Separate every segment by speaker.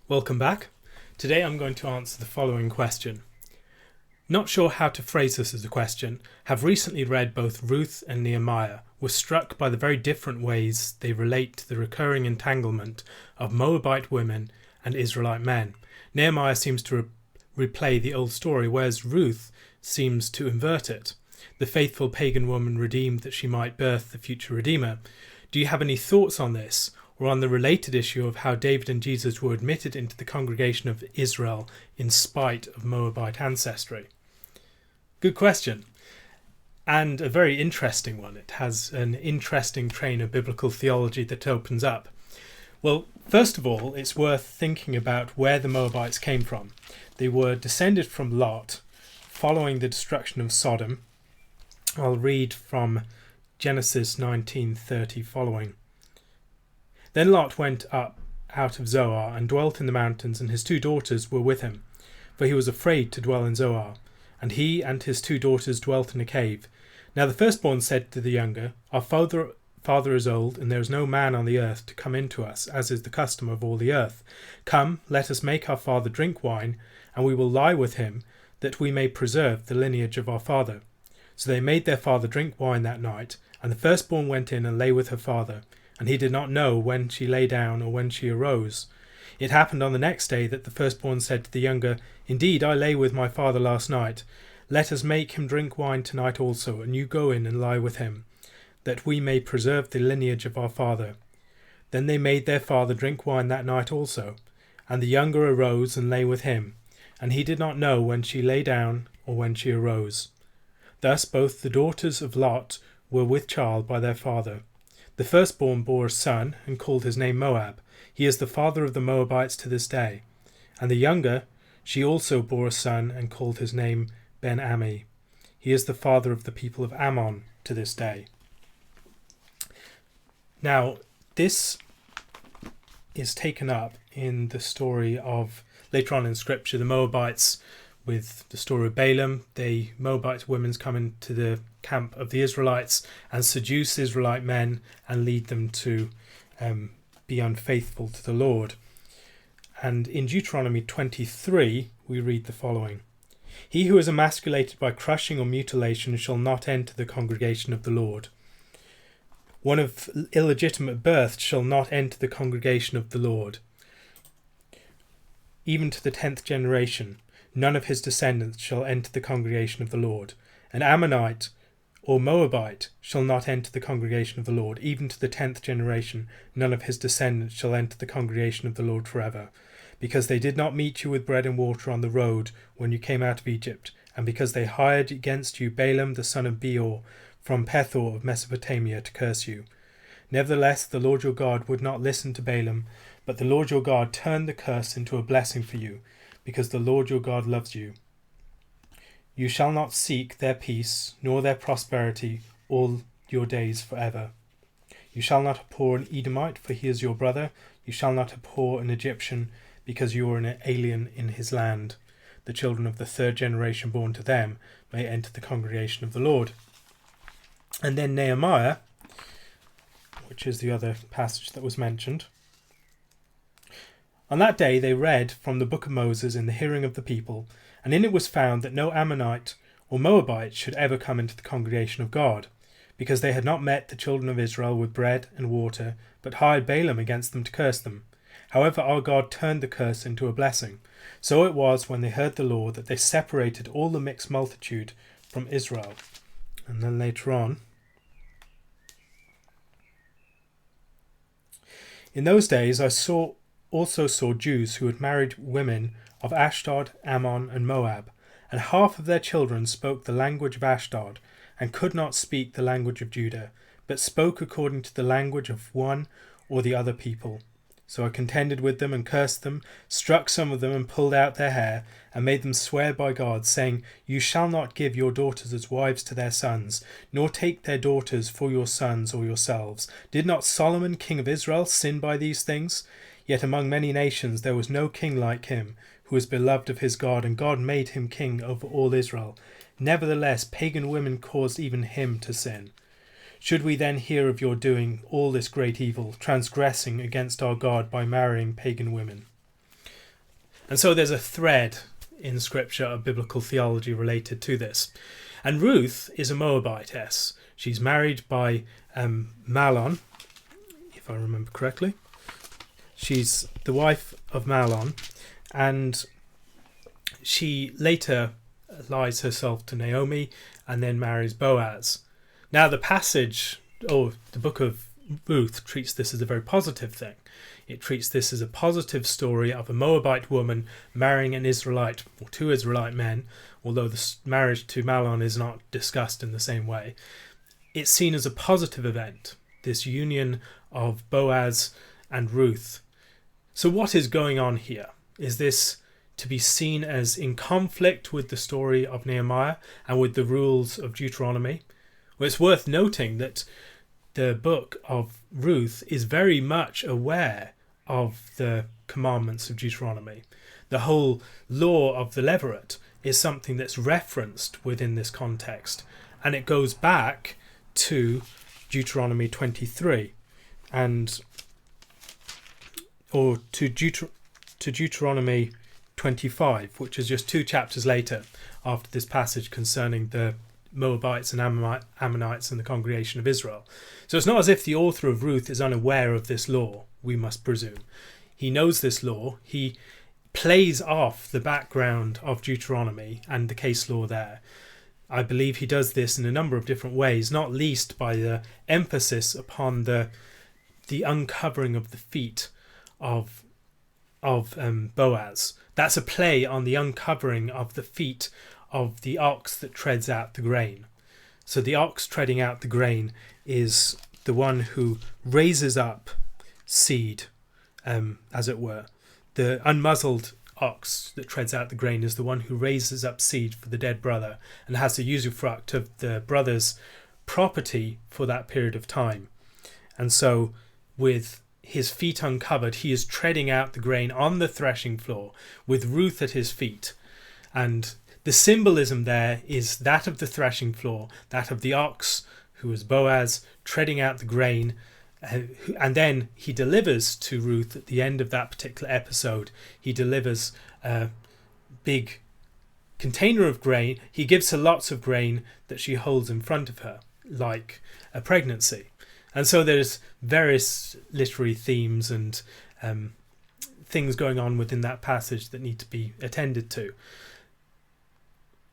Speaker 1: Welcome back. Today I'm going to answer the following question. Not sure how to phrase this as a question. Have recently read both Ruth and Nehemiah. Was struck by the very different ways they relate to the recurring entanglement of Moabite women and Israelite men. Nehemiah seems to replay the old story, whereas Ruth seems to invert it. The faithful pagan woman redeemed that she might birth the future Redeemer. Do you have any thoughts on this, or on the related issue of how David and Jesus were admitted into the congregation of Israel in spite of Moabite ancestry? Good question, and a very interesting one. It has an interesting train of biblical theology that opens up. Well, first of all, it's worth thinking about where the Moabites came from. They were descended from Lot following the destruction of Sodom. I'll read from Genesis 19:30 following. Then Lot went up out of Zoar and dwelt in the mountains, and his 2 daughters were with him, for he was afraid to dwell in Zoar. And he and his 2 daughters dwelt in a cave. Now the firstborn said to the younger, Our father is old, and there is no man on the earth to come in to us, as is the custom of all the earth. Come, let us make our father drink wine, and we will lie with him, that we may preserve the lineage of our father. So they made their father drink wine that night, and the firstborn went in and lay with her father. And he did not know when she lay down or when she arose. It happened on the next day that the firstborn said to the younger, Indeed, I lay with my father last night. Let us make him drink wine tonight also, and you go in and lie with him, that we may preserve the lineage of our father. Then they made their father drink wine that night also. And the younger arose and lay with him, and he did not know when she lay down or when she arose. Thus both the daughters of Lot were with child by their father. The firstborn bore a son, and called his name Moab. He is the father of the Moabites to this day. And the younger, she also bore a son, and called his name Ben-Ammi. He is the father of the people of Ammon to this day. Now, this is taken up in the story of, later on in Scripture, the Moabites, with the story of Balaam. The Moabite women come into the camp of the Israelites and seduce Israelite men and lead them to be unfaithful to the Lord. And in Deuteronomy 23 we read the following. He who is emasculated by crushing or mutilation shall not enter the congregation of the Lord. One of illegitimate birth shall not enter the congregation of the Lord. Even to the 10th generation, none of his descendants shall enter the congregation of the Lord. An Ammonite or Moabite shall not enter the congregation of the Lord. Even to the 10th generation, none of his descendants shall enter the congregation of the Lord forever. Because they did not meet you with bread and water on the road when you came out of Egypt, and because they hired against you Balaam the son of Beor from Pethor of Mesopotamia to curse you. Nevertheless, the Lord your God would not listen to Balaam, but the Lord your God turned the curse into a blessing for you, because the Lord your God loves you. You shall not seek their peace, nor their prosperity, all your days forever. You shall not abhor an Edomite, for he is your brother. You shall not abhor an Egyptian, because you are an alien in his land. The children of the 3rd generation born to them may enter the congregation of the Lord. And then Nehemiah, which is the other passage that was mentioned. On that day they read from the book of Moses in the hearing of the people, and in it was found that no Ammonite or Moabite should ever come into the congregation of God, because they had not met the children of Israel with bread and water, but hired Balaam against them to curse them. However, our God turned the curse into a blessing. So it was when they heard the law that they separated all the mixed multitude from Israel. And then later on, in those days I also saw Jews who had married women of Ashdod, Ammon, and Moab, and half of their children spoke the language of Ashdod, and could not speak the language of Judah, but spoke according to the language of one or the other people. So I contended with them and cursed them, struck some of them and pulled out their hair, and made them swear by God, saying, You shall not give your daughters as wives to their sons, nor take their daughters for your sons or yourselves. Did not Solomon, king of Israel, sin by these things? Yet among many nations there was no king like him, who was beloved of his God, and God made him king over all Israel. Nevertheless, pagan women caused even him to sin. Should we then hear of your doing all this great evil, transgressing against our God by marrying pagan women? And so there's a thread in Scripture of biblical theology related to this. And Ruth is a Moabitess. She's married by Mahlon, if I remember correctly. She's the wife of Mahlon, and she later allies herself to Naomi and then marries Boaz. Now the passage, the book of Ruth, treats this as a very positive thing. It treats this as a positive story of a Moabite woman marrying an Israelite, or two Israelite men, although the marriage to Mahlon is not discussed in the same way. It's seen as a positive event, this union of Boaz and Ruth. So what is going on here? Is this to be seen as in conflict with the story of Nehemiah and with the rules of Deuteronomy? Well, it's worth noting that the book of Ruth is very much aware of the commandments of Deuteronomy. The whole law of the Levirate is something that's referenced within this context, and it goes back to Deuteronomy 23 or to Deuteronomy 25, which is just 2 chapters later after this passage concerning the Moabites and Ammonites and the congregation of Israel. So it's not as if the author of Ruth is unaware of this law, we must presume. He knows this law. He plays off the background of Deuteronomy and the case law there. I believe he does this in a number of different ways, not least by the emphasis upon the uncovering of the feet of Boaz. That's a play on the uncovering of the feet of the ox that treads out the grain. So the ox treading out the grain is the one who raises up seed, as it were. The unmuzzled ox that treads out the grain is the one who raises up seed for the dead brother and has the usufruct of the brother's property for that period of time. And so with his feet uncovered, he is treading out the grain on the threshing floor with Ruth at his feet. And the symbolism there is that of the threshing floor, that of the ox, who is Boaz, treading out the grain. And then he delivers to Ruth at the end of that particular episode. He delivers a big container of grain. He gives her lots of grain that she holds in front of her, like a pregnancy. And so there's various literary themes and things going on within that passage that need to be attended to.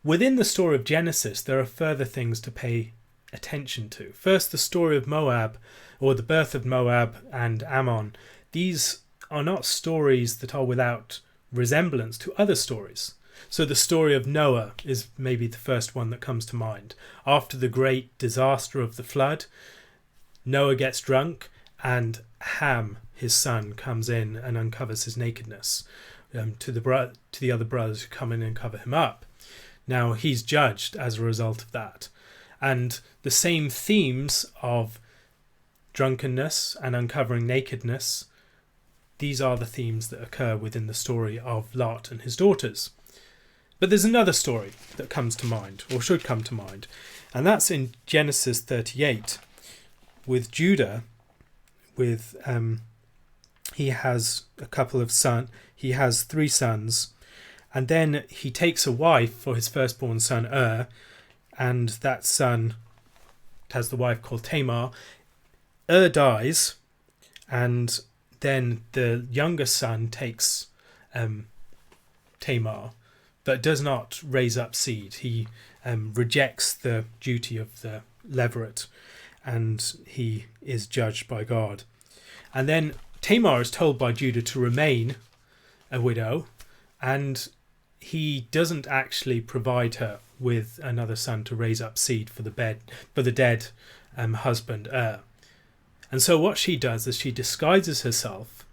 Speaker 1: Within the story of Genesis, there are further things to pay attention to. First, the story of Moab, or the birth of Moab and Ammon. These are not stories that are without resemblance to other stories. So the story of Noah is maybe the first one that comes to mind. After the great disaster of the flood, Noah gets drunk and Ham, his son, comes in and uncovers his nakedness to the other brothers who come in and cover him up. Now he's judged as a result of that. And the same themes of drunkenness and uncovering nakedness, these are the themes that occur within the story of Lot and his daughters. But there's another story that comes to mind, or should come to mind, and that's in Genesis 38 with Judah. He has a couple of sons. He has 3 sons, and then he takes a wife for his firstborn son and that son has the wife called Tamar. Dies, and then the younger son takes Tamar, but does not raise up seed. He rejects the duty of the Levirate, and he is judged by God. And then Tamar is told by Judah to remain a widow, and he doesn't actually provide her with another son to raise up seed for the dead husband And so what she does is she disguises herself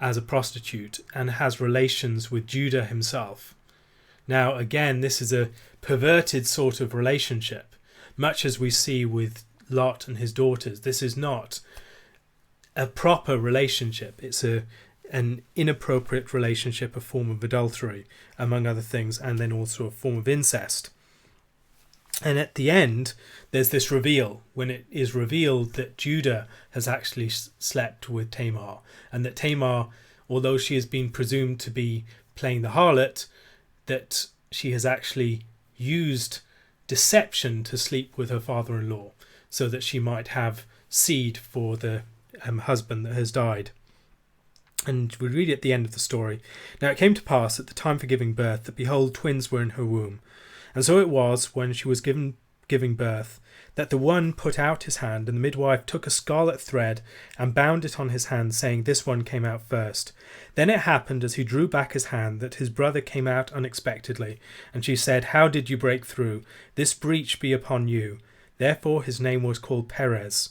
Speaker 1: as a prostitute and has relations with Judah himself. Now again, this is a perverted sort of relationship, much as we see with Lot and his daughters. This is not a proper relationship. It's an inappropriate relationship, a form of adultery, among other things, and then also a form of incest. And at the end, there's this reveal, when it is revealed that Judah has actually slept with Tamar, and that Tamar, although she has been presumed to be playing the harlot, that she has actually used deception to sleep with her father-in-law so that she might have seed for the husband that has died. And we read at the end of the story. Now it came to pass at the time for giving birth that, behold, twins were in her womb. And so it was, when she was giving birth, that the one put out his hand, and the midwife took a scarlet thread and bound it on his hand, saying, this one came out first. Then it happened, as he drew back his hand, that his brother came out unexpectedly. And she said, how did you break through? This breach be upon you. Therefore his name was called Perez.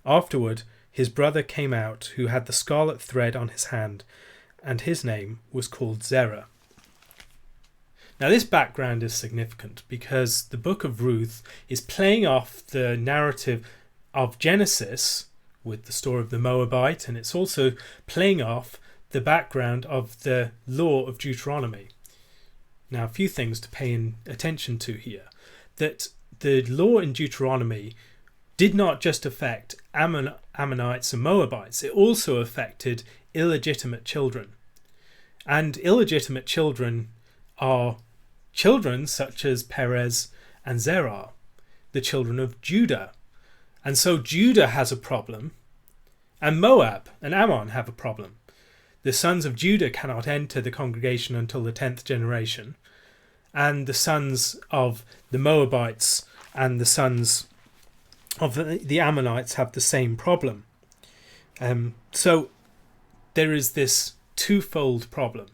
Speaker 1: Afterward his brother came out, who had the scarlet thread on his hand, and his name was called Zerah. Now this background is significant because the book of Ruth is playing off the narrative of Genesis with the story of the Moabite, and it's also playing off the background of the law of Deuteronomy. Now a few things to pay attention to here. That the law in Deuteronomy did not just affect Ammonites and Moabites, it also affected illegitimate children. And illegitimate children are children such as Perez and Zerah, the children of Judah. And so Judah has a problem, and Moab and Ammon have a problem. The sons of Judah cannot enter the congregation until the 10th generation, and the sons of the Moabites and the sons of the Ammonites have the same problem. So there is this twofold problem.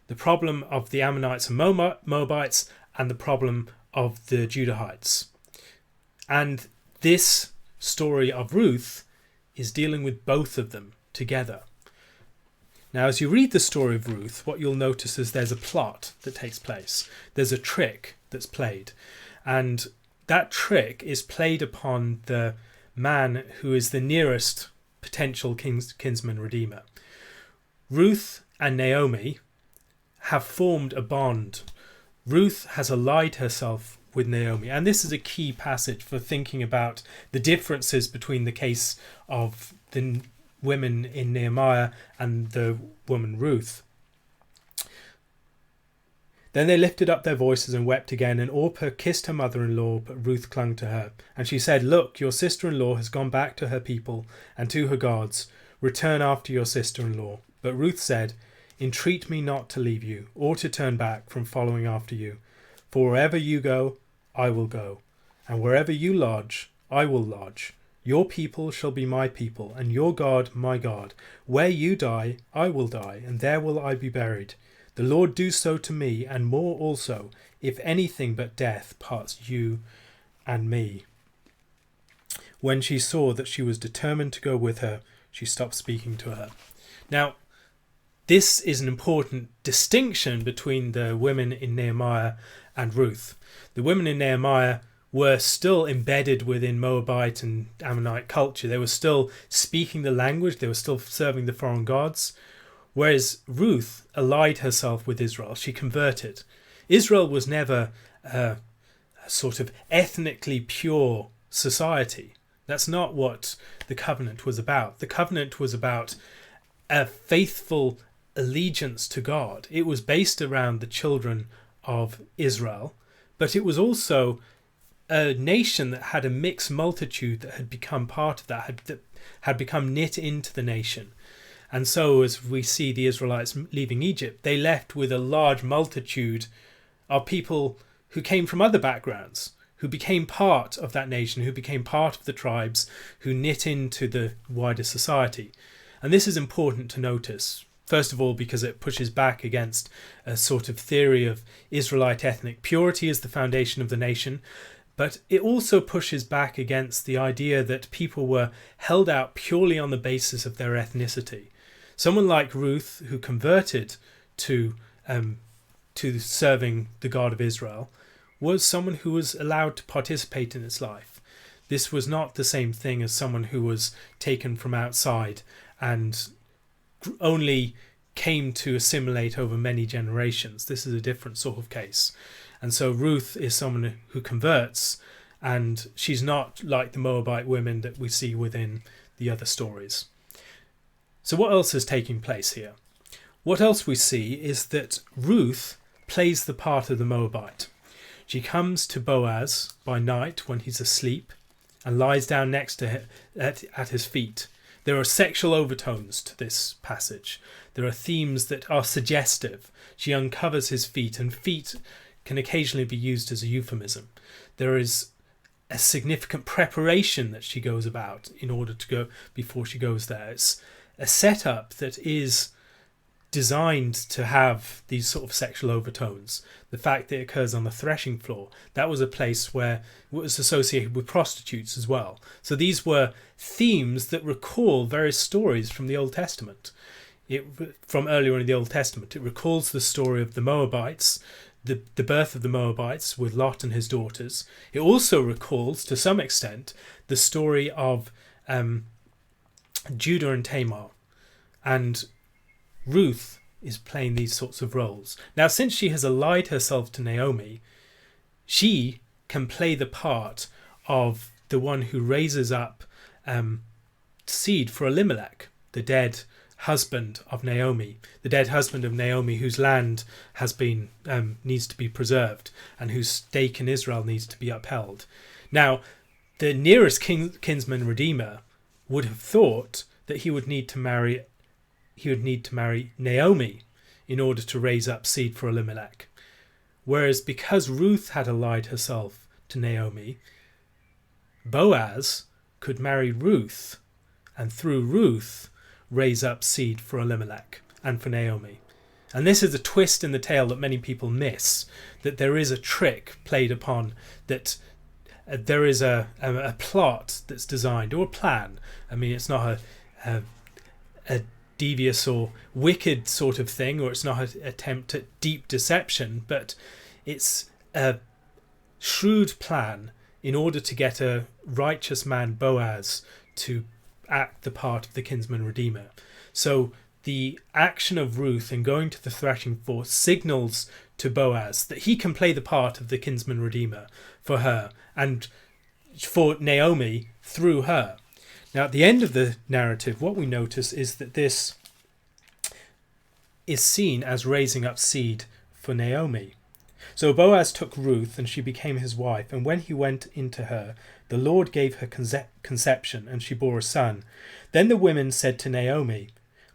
Speaker 1: The problem of the Ammonites and Moabites, and the problem of the Judahites. And this story of Ruth is dealing with both of them together. Now, as you read the story of Ruth, what you'll notice is there's a plot that takes place. There's a trick that's played. And that trick is played upon the man who is the nearest potential kinsman redeemer. Ruth and Naomi have formed a bond. Ruth has allied herself with Naomi, and this is a key passage for thinking about the differences between the case of the women in Nehemiah and the woman Ruth. Then they lifted up their voices and wept again, and Orpah kissed her mother-in-law, but Ruth clung to her. And she said, look, your sister-in-law has gone back to her people and to her gods. Return after your sister-in-law. But Ruth said, entreat me not to leave you, or to turn back from following after you. For wherever you go, I will go, and wherever you lodge, I will lodge. Your people shall be my people, and your God my God. Where you die, I will die, and there will I be buried. The Lord do so to me, and more also, if anything but death parts you and me. When she saw that she was determined to go with her, she stopped speaking to her. Now, this is an important distinction between the women in Nehemiah and Ruth. The women in Nehemiah were still embedded within Moabite and Ammonite culture. They were still speaking the language. They were still serving the foreign gods. Whereas Ruth allied herself with Israel. She converted. Israel was never a sort of ethnically pure society. That's not what the covenant was about. The covenant was about a faithful allegiance to God. It was based around the children of Israel, but it was also a nation that had a mixed multitude that had become part of that, had become knit into the nation. And so as we see the Israelites leaving Egypt, they left with a large multitude of people who came from other backgrounds, who became part of that nation, who became part of the tribes, who knit into the wider society. And this is important to notice, first of all, because it pushes back against a sort of theory of Israelite ethnic purity as the foundation of the nation, but it also pushes back against the idea that people were held out purely on the basis of their ethnicity. Someone like Ruth, who converted to serving the God of Israel, was someone who was allowed to participate in its life. This was not the same thing as someone who was taken from outside and only came to assimilate over many generations. This is a different sort of case. And so Ruth is someone who converts, and she's not like the Moabite women that we see within the other stories. So what else is taking place here? What else we see is that Ruth plays the part of the Moabite. She comes to Boaz by night when he's asleep and lies down next to him at his feet. There are sexual overtones to this passage. There are themes that are suggestive. She uncovers his feet, and feet can occasionally be used as a euphemism. There is a significant preparation that she goes about in order to go before she goes there. It's a setup that is designed to have these sort of sexual overtones. The fact that it occurs on the threshing floor, that was a place where it was associated with prostitutes as well. So these were themes that recall various stories from the Old Testament. From earlier in the Old Testament, it recalls the story of the Moabites, the birth of the Moabites with Lot and his daughters. It also recalls, to some extent, the story of Judah and Tamar. And Ruth is playing these sorts of roles. Now, since she has allied herself to Naomi, she can play the part of the one who raises up seed for Elimelech, the dead husband of Naomi, whose land has been needs to be preserved and whose stake in Israel needs to be upheld. Now, the nearest kinsman redeemer would have thought that he would need to marry Naomi in order to raise up seed for Elimelech. Whereas because Ruth had allied herself to Naomi, Boaz could marry Ruth, and through Ruth raise up seed for Elimelech and for Naomi. And this is a twist in the tale that many people miss, that there is a trick played upon, that there is a plot that's designed, or a plan. I mean, it's not a devious or wicked sort of thing, or it's not an attempt at deep deception, but it's a shrewd plan in order to get a righteous man, Boaz, to act the part of the kinsman redeemer. So the action of Ruth in going to the threshing floor signals to Boaz that he can play the part of the kinsman redeemer for her and for Naomi through her. Now, at the end of the narrative, what we notice is that this is seen as raising up seed for Naomi. So Boaz took Ruth, and she became his wife, and when he went into her, the Lord gave her conception, and she bore a son. Then the women said to Naomi,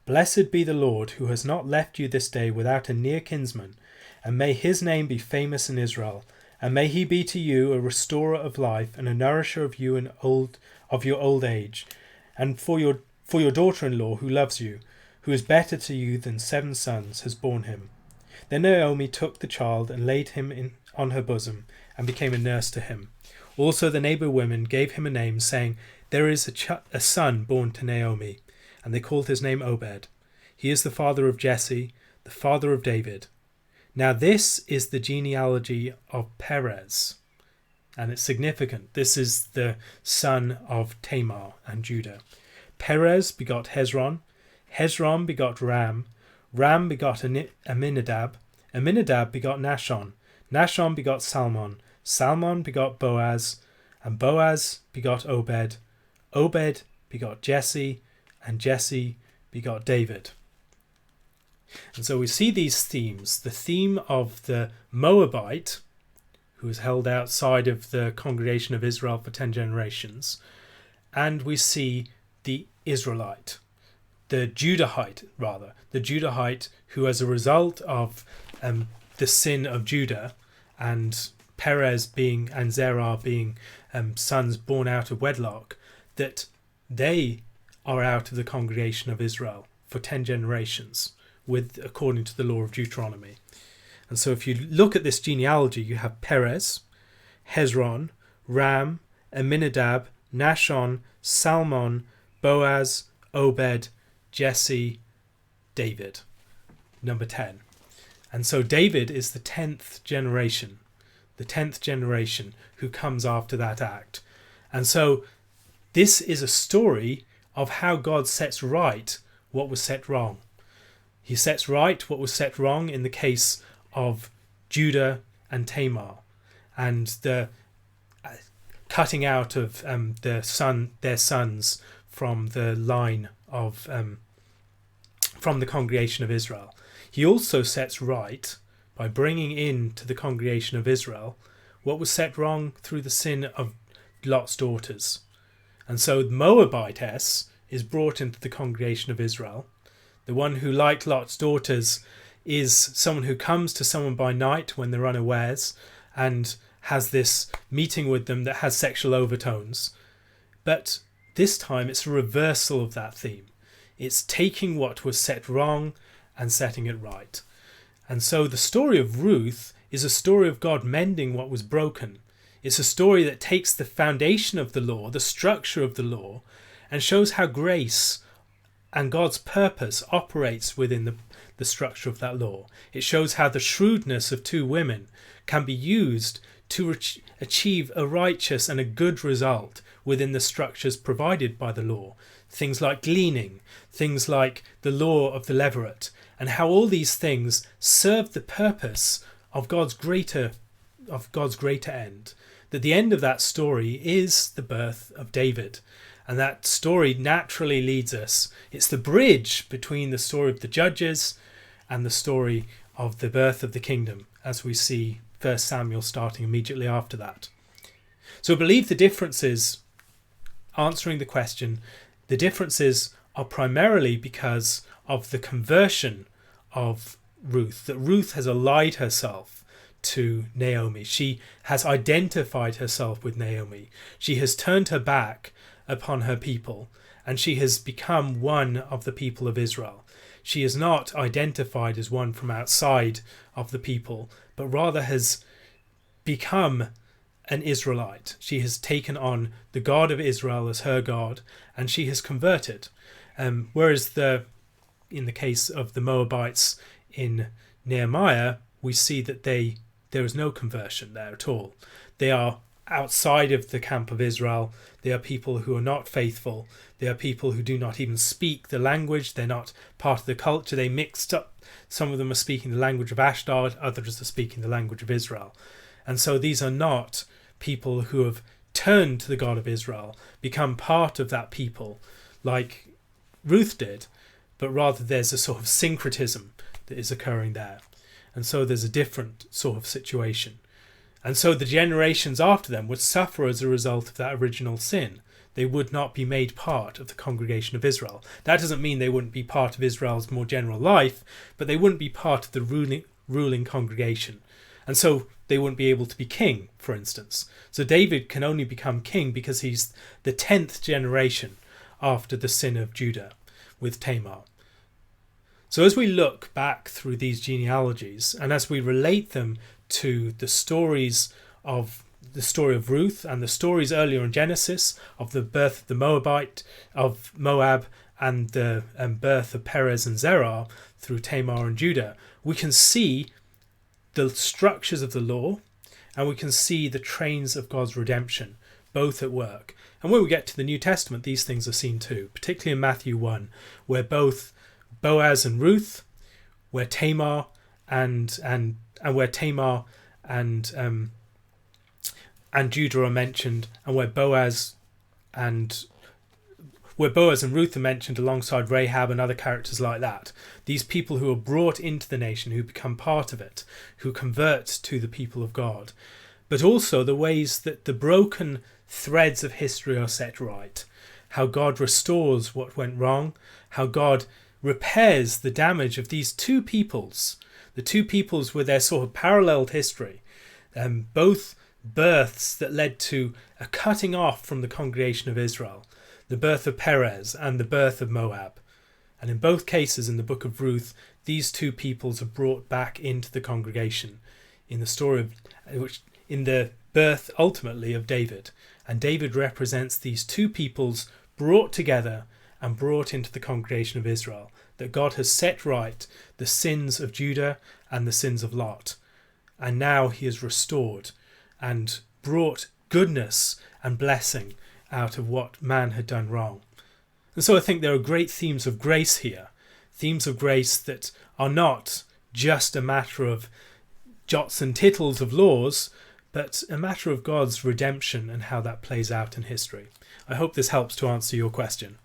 Speaker 1: "Blessed be the Lord, who has not left you this day without a near kinsman, and may his name be famous in Israel, and may he be to you a restorer of life and a nourisher of you of your old age, and for your daughter-in-law who loves you, who is better to you than 7 sons, has borne him." Then Naomi took the child and laid him on her bosom, and became a nurse to him. Also the neighbour women gave him a name, saying, "There is a son born to Naomi," and they called his name Obed. He is the father of Jesse, the father of David. Now this is the genealogy of Perez, and it's significant. This is the son of Tamar and Judah. Perez begot Hezron, Hezron begot Ram, Ram begot Aminadab, Aminadab begot Nahshon, Nahshon begot Salmon, Salmon begot Boaz, and Boaz begot Obed, Obed begot Jesse, and Jesse begot David. And so we see these themes, the theme of the Moabite, who was held outside of the congregation of Israel for 10 generations, and we see the Israelite, the Judahite who, as a result of the sin of Judah and Perez and Zerah being sons born out of wedlock, that they are out of the congregation of Israel for 10 generations, according to the law of Deuteronomy. And so if you look at this genealogy, you have Perez, Hezron, Ram, Aminadab, Nahshon, Salmon, Boaz, Obed, Jesse, David, number 10. And so David is the 10th generation who comes after that act. And so this is a story of how God sets right what was set wrong. He sets right what was set wrong in the case of Judah and Tamar, and the cutting out of their sons from the line of from the congregation of Israel. he also sets right by bringing into the congregation of Israel what was set wrong through the sin of Lot's daughters. And so Moabitess is brought into the congregation of Israel. The one who, like Lot's daughters, is someone who comes to someone by night when they're unawares and has this meeting with them that has sexual overtones. But this time it's a reversal of that theme. It's taking what was set wrong and setting it right. And so the story of Ruth is a story of God mending what was broken. It's a story that takes the foundation of the law, the structure of the law, and shows how grace and God's purpose operates within the structure of that law. It shows how the shrewdness of two women can be used to achieve a righteous and a good result within the structures provided by the law. Things like gleaning, things like the law of the levirate, and how all these things serve the purpose of God's greater end. That the end of that story is the birth of David. And that story naturally leads us. It's the bridge between the story of the judges and the story of the birth of the kingdom, as we see 1 Samuel starting immediately after that. So I believe the differences, answering the question, the differences are primarily because of the conversion of Ruth, that Ruth has allied herself to Naomi. She has identified herself with Naomi. She has turned her back upon her people, and she has become one of the people of Israel. She is not identified as one from outside of the people, but rather has become an Israelite. She has taken on the God of Israel as her God, and she has converted. Whereas in the case of the Moabites in Nehemiah, we see that there is no conversion there at all. They are outside of the camp of Israel. They are people who are not faithful. They are people who do not even speak the language. They're not part of the culture. They mixed up. Some of them are speaking the language of Ashdod, others are speaking the language of Israel. And so these are not people who have turned to the God of Israel, become part of that people like Ruth did, but rather there's a sort of syncretism that is occurring there. And so there's a different sort of situation. And so the generations after them would suffer as a result of that original sin. They would not be made part of the congregation of Israel. That doesn't mean they wouldn't be part of Israel's more general life, but they wouldn't be part of the ruling congregation. And so they wouldn't be able to be king, for instance. So David can only become king because he's the 10th generation after the sin of Judah with Tamar. So as we look back through these genealogies, and as we relate them to the story of Ruth and the stories earlier in Genesis of the birth of the Moab and the birth of Perez and Zerah through Tamar and Judah, we can see the structures of the law and we can see the trains of God's redemption both at work. And when we get to the New Testament, these things are seen too, particularly in Matthew 1, where both Boaz and Ruth, where Tamar and Judah are mentioned, and where Boaz and Ruth are mentioned alongside Rahab and other characters like that. These people who are brought into the nation, who become part of it, who convert to the people of God. But also the ways that the broken threads of history are set right. How God restores what went wrong. How God repairs the damage of these two peoples. The two peoples with their sort of paralleled history. Both births that led to a cutting off from the congregation of Israel. The birth of Perez and the birth of Moab. And in both cases in the book of Ruth, these two peoples are brought back into the congregation in the story of in the birth ultimately of David. And David represents these two peoples brought together and brought into the congregation of Israel, that God has set right the sins of Judah and the sins of Lot. And now he has restored and brought goodness and blessing out of what man had done wrong. And so I think there are great themes of grace here, themes of grace that are not just a matter of jots and tittles of laws, but a matter of God's redemption and how that plays out in history. I hope this helps to answer your question.